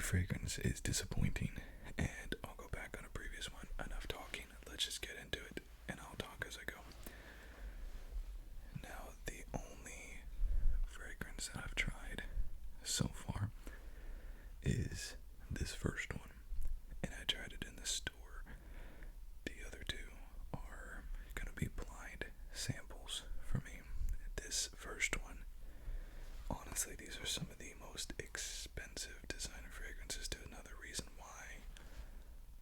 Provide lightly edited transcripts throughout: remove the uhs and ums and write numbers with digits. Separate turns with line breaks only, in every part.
fragrance is disappointing, and I'll go back on a previous one. Enough talking, let's just get into it, and I'll talk as I go. Now, the only fragrance that I've tried so far is this first one, and I tried it in the store. The other two are going to be blind samples for me. This first one, honestly, these are some of the most expensive designer fragrances, to another reason why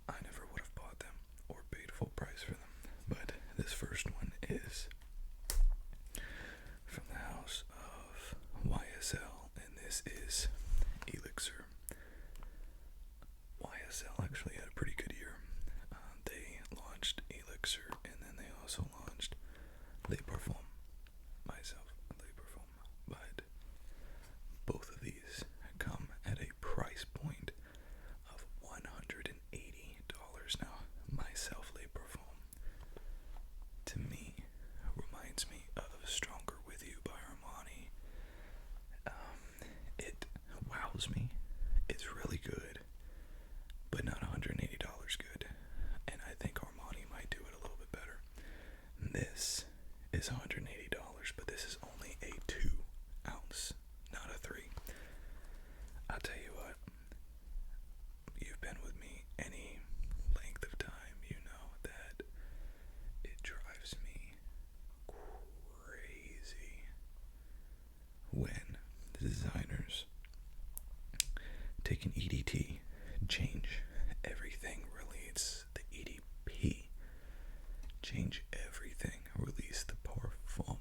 I never would have bought them or paid full price for them. But this first one is from the house of YSL, and this is Elixir. YSL actually had a pretty good year. They launched Elixir, and then they also launched Les Parfums. But both of these come at a price point of $180. Now, myself, Les Parfums, to me, reminds me of Stronger With You by Armani. It wows me. It's really good, but not $180 good. And I think Armani might do it a little bit better. This is $180, but this is only a 2-ounce, not a 3. I'll tell you what, you've been with me any length of time, you know that it drives me crazy when the designers take an EDT, change everything, release the EDP, change everything, release the parfum.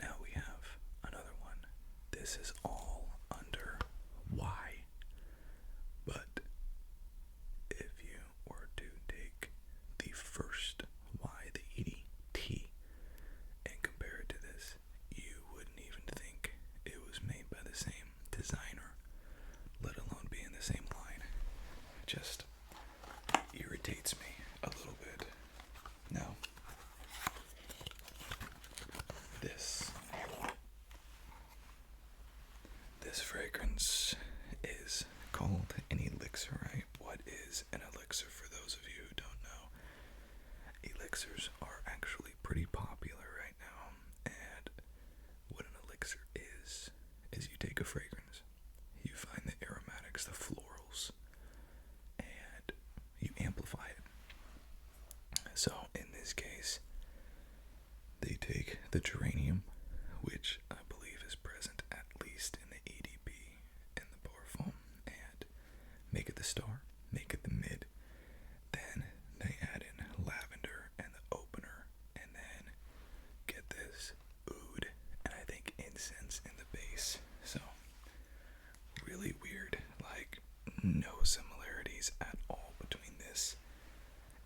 Now we have another one. This is all under Y. But if you were to take the first Y, the EDT, and compare it to this, you wouldn't even think it was made by the same designer, let alone be in the same line. It just irritates me a little bit. Now, this fragrance is called an elixir, right? What is an elixir, for those of you who don't know? Elixirs are actually pretty popular right now, and what an elixir is you take a fragrance, you find the aromatics, the florals, and you amplify it. So in this case, they take the geranium, which I believe is present at least in the EDP and the parfum, and make it the star, make it the mid. Then they add in lavender and the opener, and then get this oud, and I think incense in the base. So really weird, like no similarities at all between this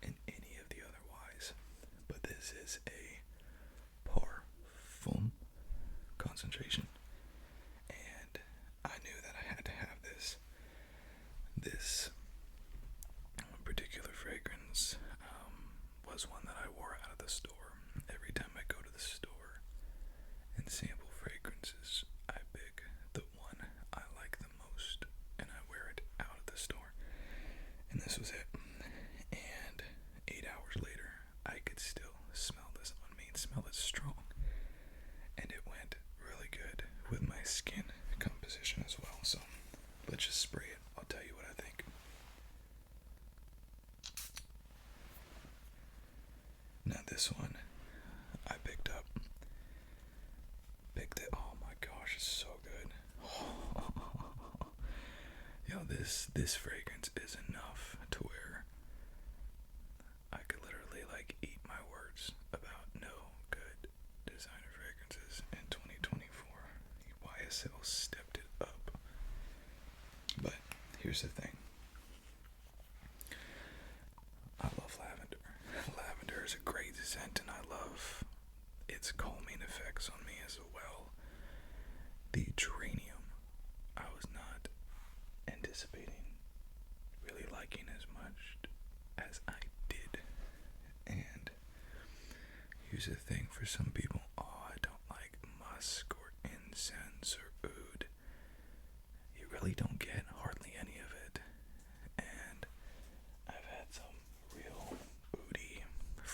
and any of the other Ys. But this is a parfum concentration, and I knew that I had to have this. This particular fragrance was one that I wore out of the store. Every time I go to the store and sample fragrances, I pick the one I like the most, and I wear it out of the store. And this was it. And 8 hours later, I could still smell this on me and smell it strong. And it went really good with my skin composition as well. So let's just spray it. I'll tell you what I think. Now this one I picked it. Oh my gosh, it's so good. Yo, this fragrance is enough to where I could literally like eat my words about no good designer fragrances in 2024. YSL stepped it up. But here's the thing. I love lavender. Lavender is a great scent, and I love its calming effects on me as well. The geranium, I was not anticipating really liking as much as I did. And here's the thing, for some people, I don't like musk or incense or oud. You really don't get hardly any of it.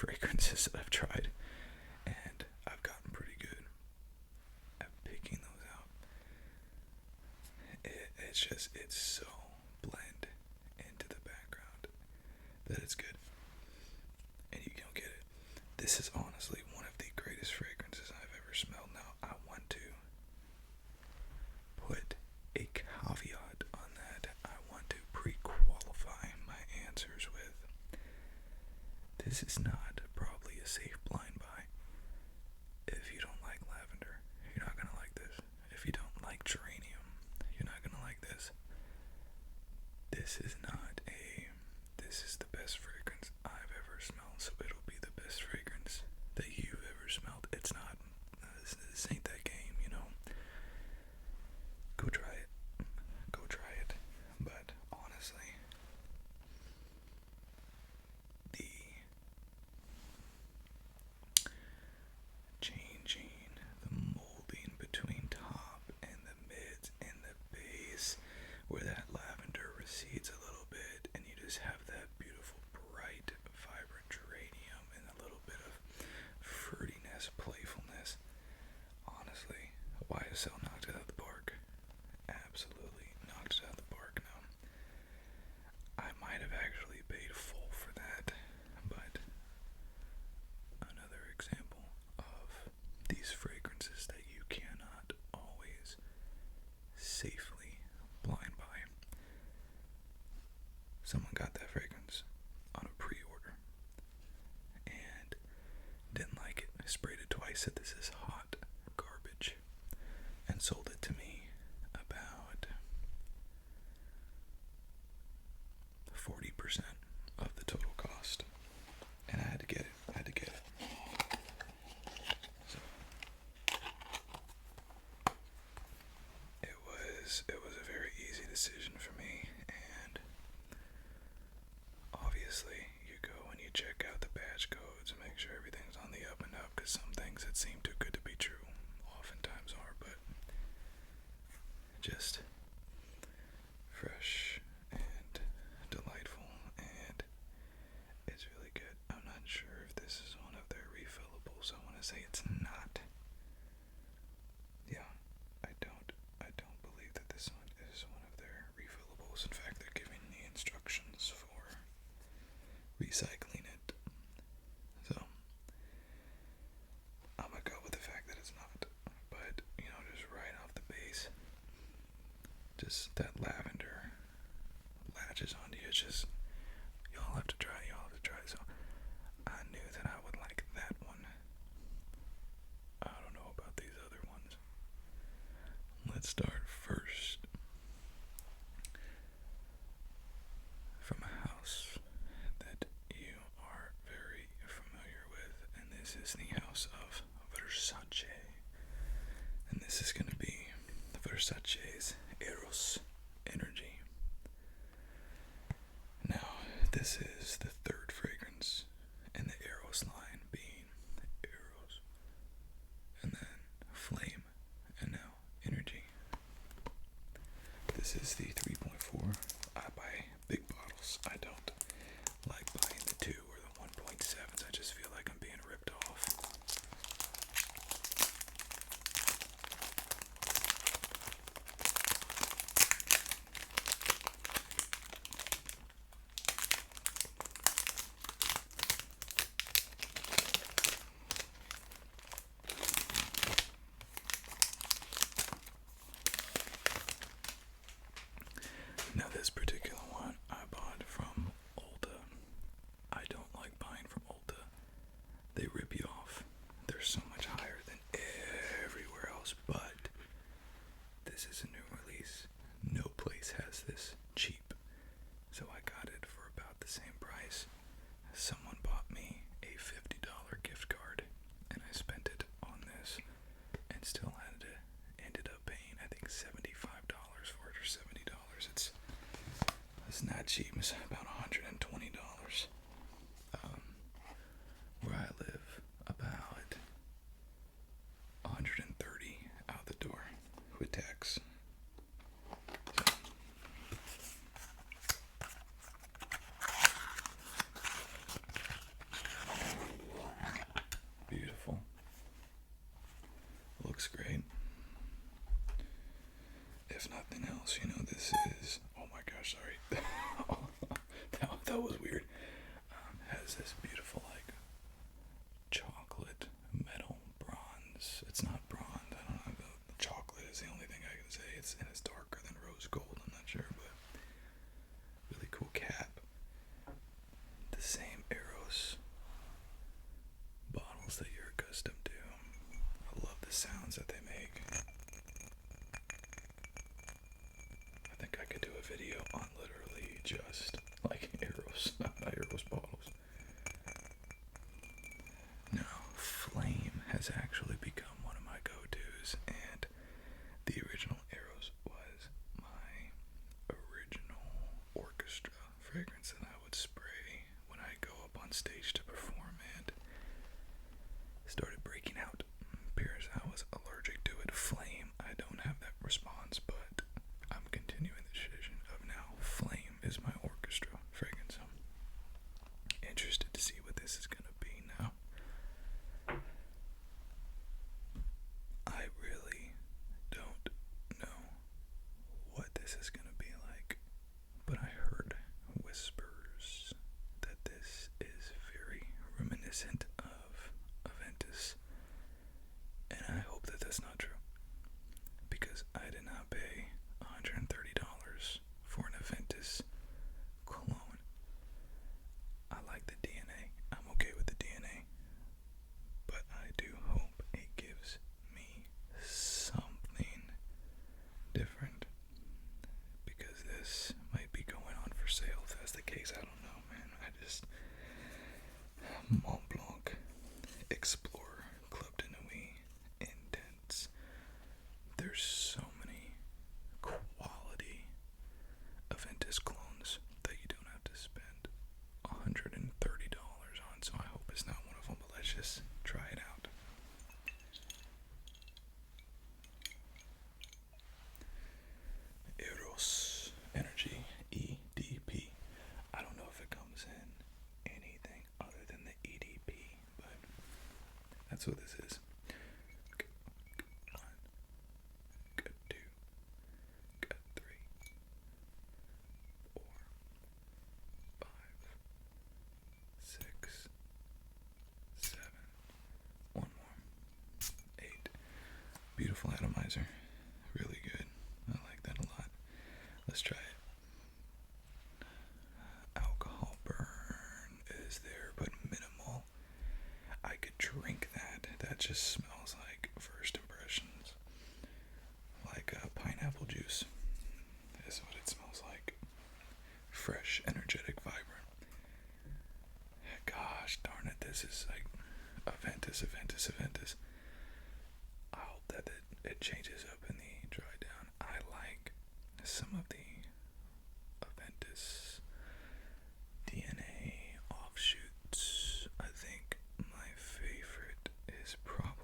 fragrances that I've tried, and I've gotten pretty good at picking those out. It's so blend into the background that it's good, and you don't get it. This is honestly one of the greatest fragrances I've ever smelled. Now, I want to put a caveat on that. I want to pre-qualify my answers with, this is not probably a safe blind buy. If you don't like lavender, you're not gonna like this. If you don't like geranium, you're not gonna like this. This is the best fragrance I've ever smelled, so it'll be the best fragrance that you've ever smelled. It's not, this ain't that game, you know. Go try it. But honestly, the changing the molding between top and the mids and the base, where that lavender recedes a little bit and you just have that beautiful bright vibrant geranium and a little bit of fruitiness, playfulness. Honestly, YSL knocked it out of the park. Absolutely knocked it out of the park. Now, I might have actually paid full for that, but another example of these fragrances that you cannot always safely blind buy. Someone got that fragrance on a pre-order and didn't like it. I sprayed it twice, said this is hot garbage, and sold it to me about 40% of the total cost. And I had to get it. So it was a very easy decision for me, and obviously you go and you check out the badge codes and make sure everything's on the up and up, because some things that seem too good to be true oftentimes are, but just fresh and delightful, and it's really good. I'm not sure if this is one of their refillables. I want to say it's not. Yeah, I don't believe that this one is one of their refillables. In fact, they're giving the instructions for recycling it. So I'm gonna go with the fact that it's not. But, you know, just right off the base, just that lavender latches onto you. It's just, y'all have to try. So I knew that I would like that one. I don't know about these other ones. Let's start first from a house that you are very familiar with, and this is the house of Versace. And this is going to be Versace's Eros Energy. Now, this is the third fragrance in the Eros line, being Eros, and then Flame, and now Energy. This is the 3.4. I buy big bottles. I don't like buying the 2 or the 1.7s. I just feel like I'm being ripped off. this beautiful, like, chocolate metal bronze. It's not bronze. I don't know. The chocolate is the only thing I can say. It's darker than rose gold. I'm not sure, but really cool cap. The same Eros bottles that you're accustomed to. I love the sounds that they make. I think I could do a video on literally just like Eros bottles. Now, Flame has actually become one of my go-tos, and the original Eros was my original orchestra fragrance that I would spray when I go up on stage to perform, and started breaking out because I was allergic to it. Flame, I don't have that response, but I'm continuing the tradition of now Flame is my orchestra fragrance. I'm interested to see what this is going to be now. I really don't know what this is going to be like, but I heard whispers that this is very reminiscent of Aventus, and I hope that that's not true, because I did not pay $130 for an Aventus cologne. I like the DNA. I'm okay with the DNA, but I do hope it gives me something different, because this might be going on for sale. If that's the case, I don't know, man. Mont Blanc Explorer Club de Nuit Intense. There's so many quality Aventus clones that you don't have to spend $130 on, so I hope it's not one of them, but let's just try it out. Aeros Energy EDP. I don't know if it comes in anything other than the EDP, but that's what this is. Got 1, got 2, got 3, 4, 5, 6, 7, one more, 8. Beautiful atomizer. Really good. I like that a lot. Let's try it. Alcohol burn is there, but minimal. I could drink that. That just smells like first impressions. Like pineapple juice is what it smells like. Fresh, energetic, vibrant. Gosh darn it, this is like Aventus. I hope that it changes up in the dry down. I like some of the Aventus DNA offshoots. I think my favorite is probably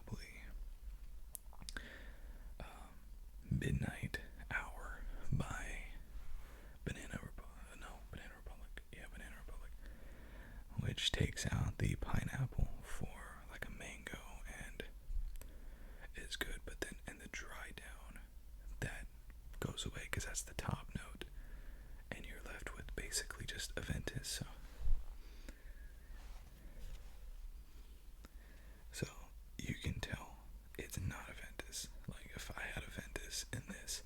Midnight Hour by Banana Republic. Yeah, Banana Republic. Which takes out the pineapple for like a mango and is good, but then in the dry down, that goes away because that's the top note, and you're left with basically just Aventus. So you can tell it's not Aventus. Like if I had Aventus in this,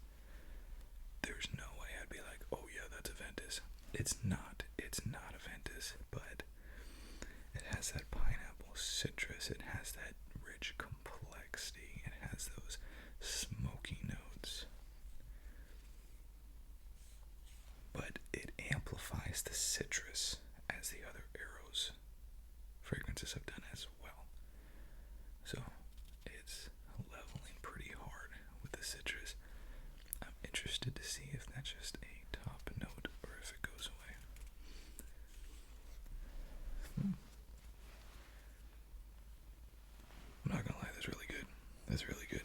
there's no way I'd be like, oh yeah, that's Aventus. It's not Aventus, but it has that pineapple citrus, it has that rich complexity, it has those smoky notes, but it amplifies the citrus as the other Eros fragrances have done as well. So it's leveling pretty hard with the citrus. I'm interested to see if that's just a top note or if it goes away. I'm not gonna lie, that's really good. That's really good.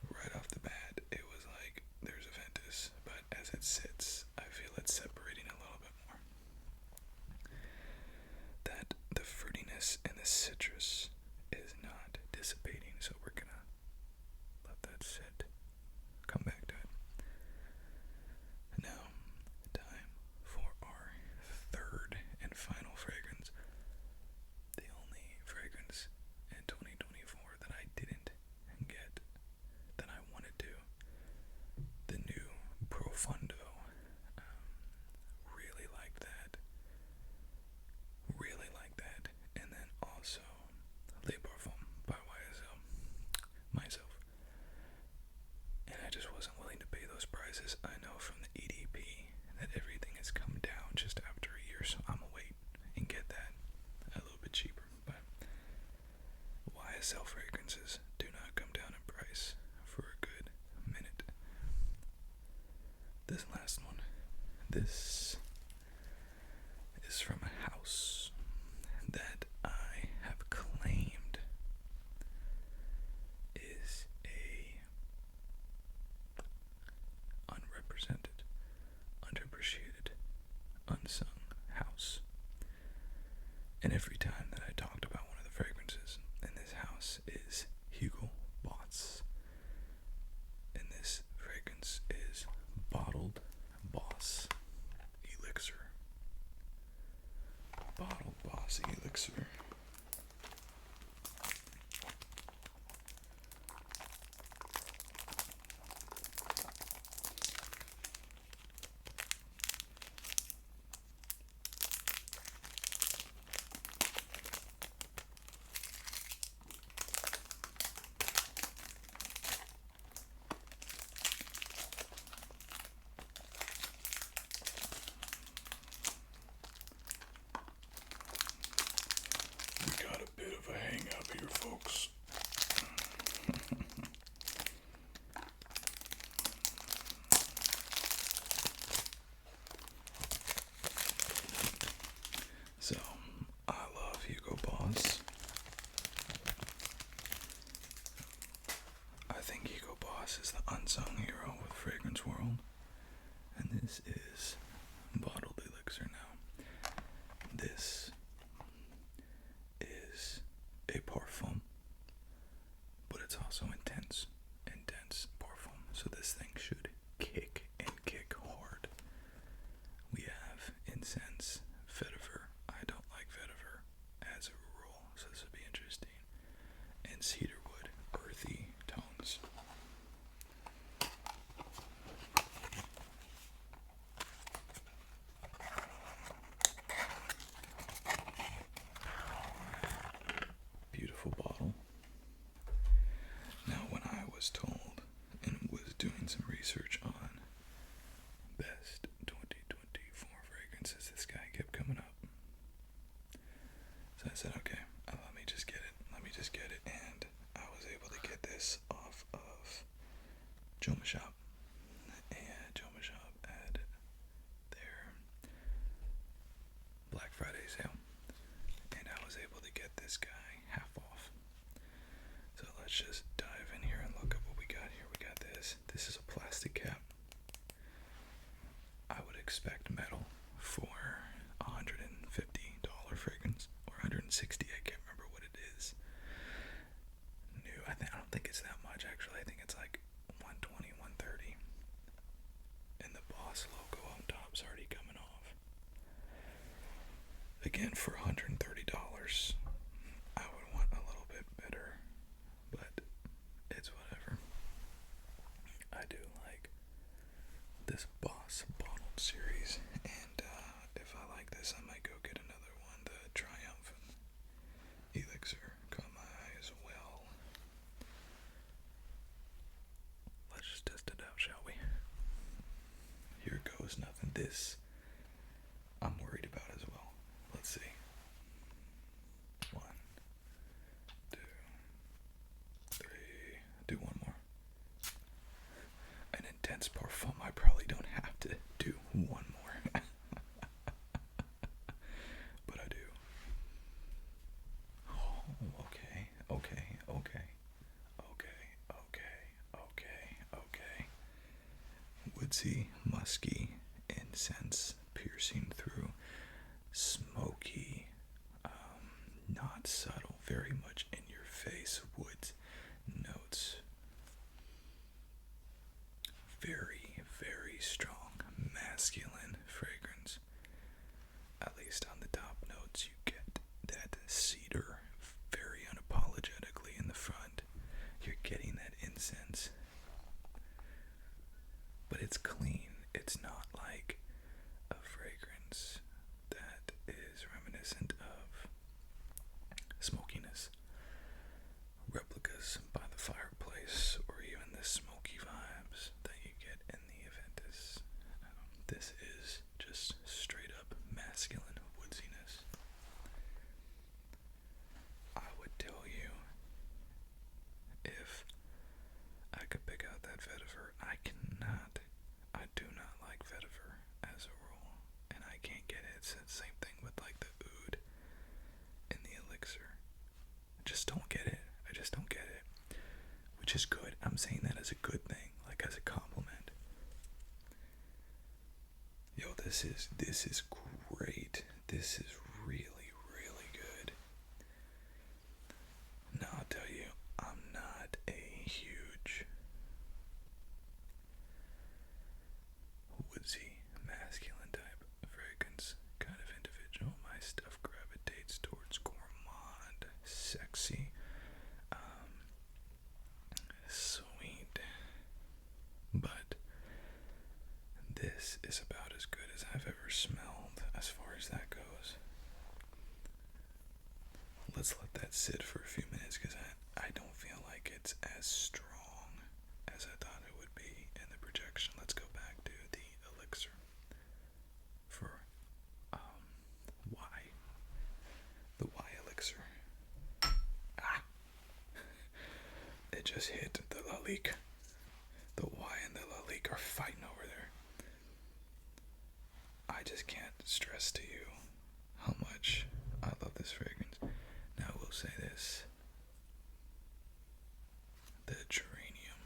Right off the bat, it was like, there's Aventus, but as it sits, I feel it's separating a little bit more. That the fruitiness and the citrus is not dissipating, so we're gonna let that sit. Come back to it. Now, time for our third and And every time that I talked about one of the fragrances in this house is Hugo Boss. And this fragrance is Bottled Boss Elixir. Bottled Boss Elixir. We got a bit of a hang up here, folks. So, I love Hugo Boss. I think Hugo Boss is the unsung hero with Fragrance World. And this is Bottled Elixir now. This is a parfum, but it's also intense parfum. So this thing should kick and kick hard. We have incense, vetiver. I don't like vetiver as a rule, so this would be interesting. And cedarwood, earthy tones. Beautiful bottle. Now, when I was told and was doing some research on best 2024 fragrances, this guy kept coming up. So I said, okay, let me just get it. And I was able to get this off of Joma Shop. And Joma Shop had their Black Friday sale. And I was able to get this guy half off. So let's just dive in here and look at what we got here. We got this. This is a plastic cap. I would expect metal for $150 fragrance, or $160. I can't remember what it is. New. I don't think it's that much actually. I think it's like $120, $130. And the Boss logo on top's already coming off. Again, for $130, I would want a little bit better, but it's whatever. I do like this Boss bottled series, and if I like this, I might go get another one. The Triumphant Elixir caught my eye as well. Let's just test it out, shall we? Here goes nothing. This I'm worried about as well. Let's see. 1, 2, 3. Do one more. An intense parfum. I probably don't have to do one more. But I do. Oh, okay. Woodsy, musky, incense piercing through, smoky, not subtle, very much in your face woods notes. Very, very strong, masculine fragrance. At least on the top notes, you get that cedar very unapologetically in the front. You're getting that incense. But it's clean. It's not like a fragrance that is reminiscent of smokiness. Replicas by the fireplace, or even the smoky vibes that you get in the Aventus. This is just straight up masculine woodsiness. I would tell you, if I could pick out that vetiver, I do not like vetiver as a rule, and I can't get it. It's the same thing with like the oud in the elixir. I just don't get it. Which is good. I'm saying that as a good thing, like as a compliment. Yo, this is great. This is really, really good. let's let that sit for a few minutes because I don't feel like it's as strong as I thought it would be in the projection. Let's go back to the elixir for Y. The Y elixir. It just hit the Lalique. The Y and the Lalique are fighting over there. I just can't stress to you how much I love this fragrance. Now I will say this. The geranium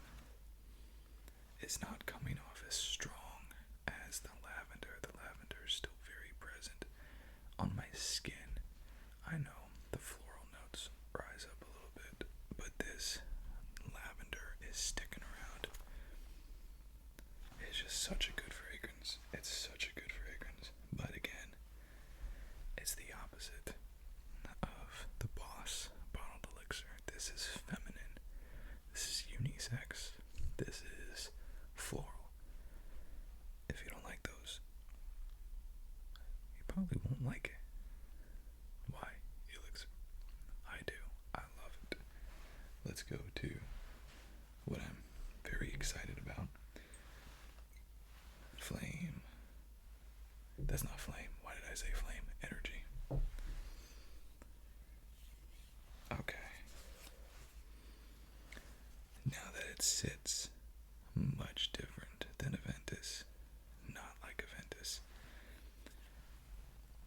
is not coming off as strong as the lavender. The lavender is still very present on my skin. I know the floral notes rise up a little bit, but this lavender is sticking around. It's just such a good fragrance. It's such a good fragrance. But again, it's the opposite of the Boss bottled elixir. This is feminine. This is unisex. This is floral. If you don't like those, you probably won't like it. Why? Elixir. I do. I love it. Let's go to what I'm very excited about. Flame. That's not flame. Why did I say flame? Energy. Okay. Now that it sits much different than Aventus, not like Aventus,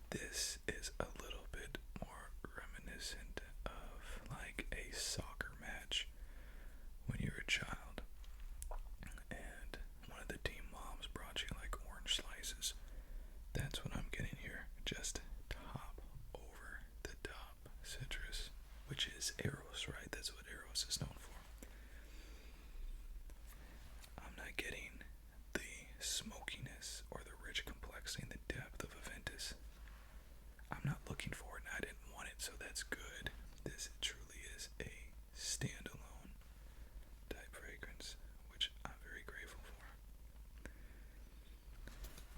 this is a little bit more reminiscent of like a soccer match when you were a child and one of the team moms brought you like orange slices. That's what I'm getting here. Just top over the top citrus, which is Eros, right? That's what Eros is known for. I'm not getting the smokiness or the rich complexity and the depth of Aventus. I'm not looking for it and I didn't want it, so that's good. This truly is a standalone type fragrance, which I'm very grateful for.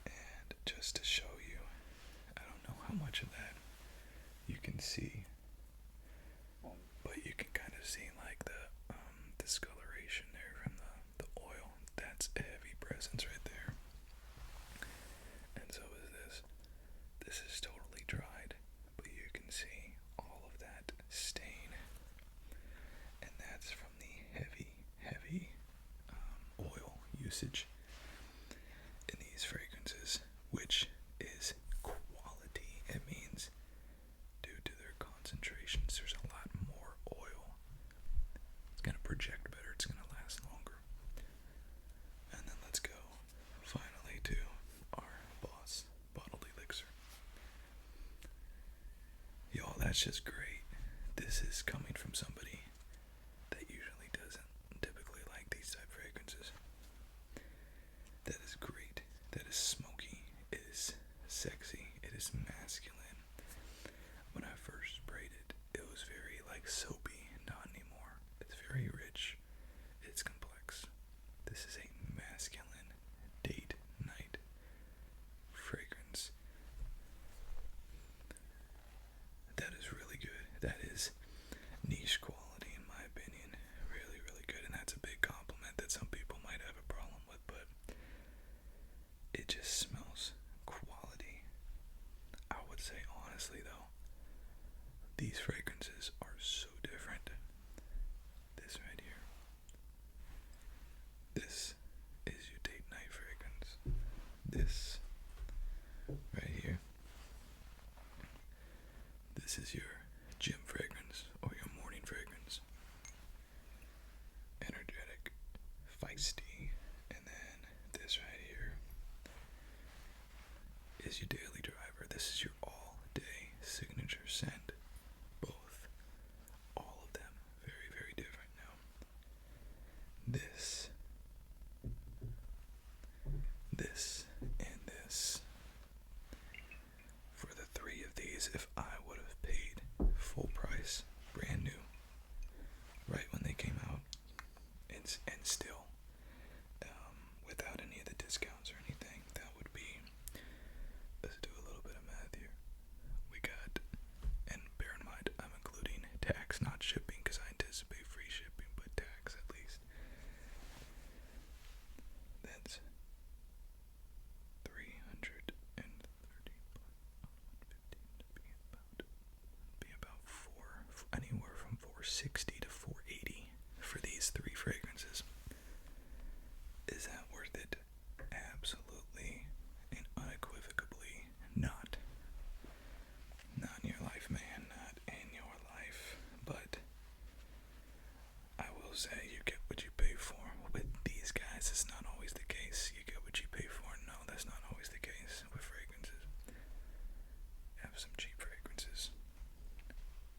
And just to show you, I don't know how much of that you can see, but you can kind of see like the discoloration there from the oil. That's a heavy presence right there. And so is this. This is totally dried, but you can see all of that stain. And that's from the heavy oil usage in these fragrances, which is quality. It means due to their concentrations, there's a lot more oil. It's going to project better. It's going to last longer. And then let's go finally to our Boss bottled elixir. Y'all, that's just great. This is coming from somebody that usually doesn't typically like these type fragrances. That is great. That is smoky. It is sexy. It is masculine. When I first sprayed it, it was very like soapy. Not anymore. It's very rich. It's complex. This is a masculine date night fragrance. That is really good. That is niche quality in my opinion. Really, really good. And that's a big compliment that some people might have a problem with, but it just smells quality. I would say honestly though, these fragrances are so different. This right here. This is your date night fragrance. This right here. This is your gym fragrance or your morning fragrance. Energetic, feisty, and then this right here is your daily driver. This is your all-day signature scent. Both, all of them, very, very different. Now, this, and this. For the three of these, if I would have paid full price, brand new, right when they came out, and still, without any of the discounts or anything, that would be, let's do a little bit of math here. We got, and bear in mind, I'm including tax, not shipping, because I anticipate free shipping, but tax at least. That's 330 be about anywhere from 460 to 480 for these three fragrances. Is that worth it? Absolutely and unequivocally not. Not in your life, man. Not in your life. But I will say you get what you pay for. With these guys, it's not always the case. You get what you pay for. No, that's not always the case with fragrances. Have some cheap fragrances.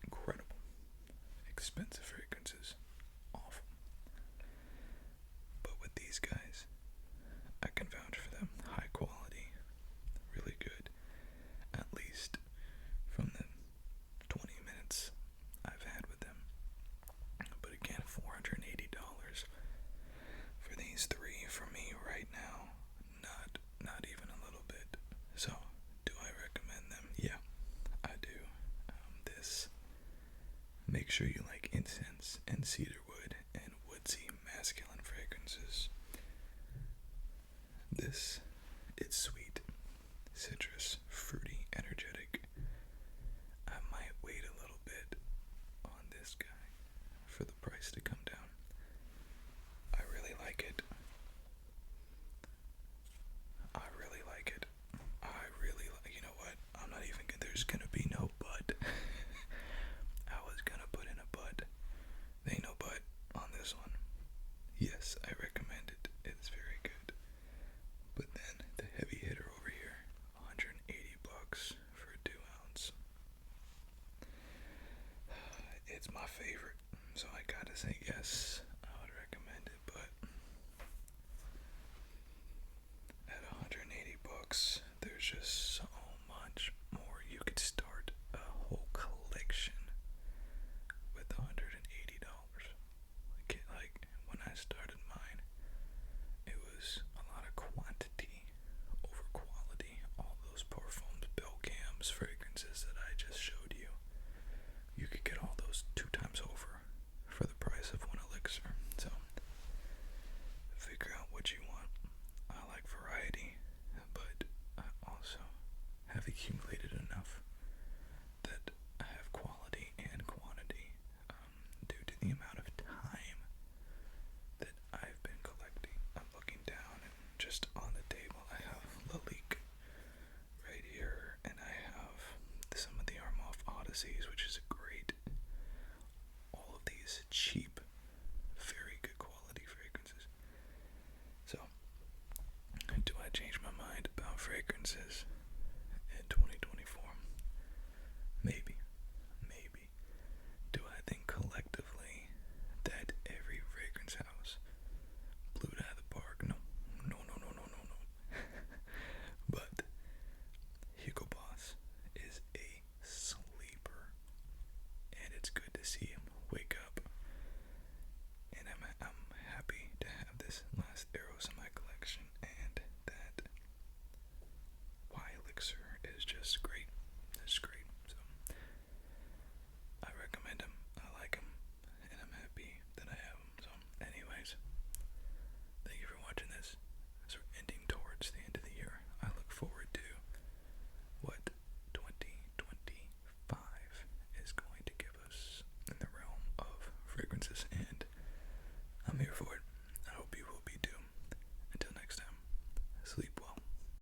Incredible. Expensive fragrances. Awful. But with these guys, I can vouch for them. High quality. Really good. At least from the 20 minutes I've had with them. But again, $480 for these three for me right now. Not even a little bit. So, do I recommend them? Yeah, I do. Make sure you like incense and cedarwood and woodsy masculine fragrances. It's sweet, citrus, fruity, energetic. I might wait a little bit on this guy for the price to come down. I really like it. You know what? I'm not even gonna, there's gonna be no but. I was gonna put in a but. There ain't no but on this one. Yes, I recommend it. It's very good. But then the heavy hitter over here, $180 for a 2 ounce. It's my favorite, so I gotta say yes, I would recommend it, but at $180, there's just so much more. You could start a whole collection with $180. Like when I started mine, it was a lot of quantity over quality. All those parfums, Belcams, fragrances that I just showed